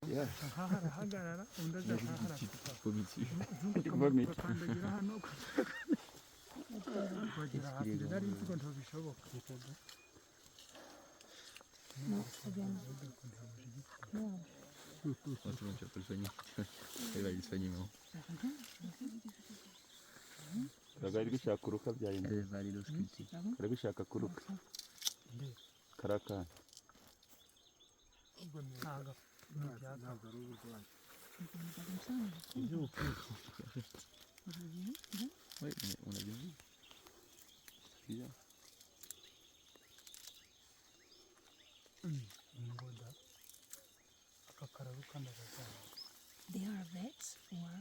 Yeah. nk'aho arahagarara undi aza nk'aho arafuka Vomiti. ukandagira hano ukagera hasi nari nzi ko ntibishoboka Quanto non c'è quel sogno? E vai il sogno. Kagari bishaka kuruka byayina. Vari lo scritti. Kagari bishaka kuruka. Karaka. ubwo ntabwo ntabwo ari uburwayi Oui, mais on a bien vu. C'est bizarre. ngoda aka kararuka ndagajyana They are vets or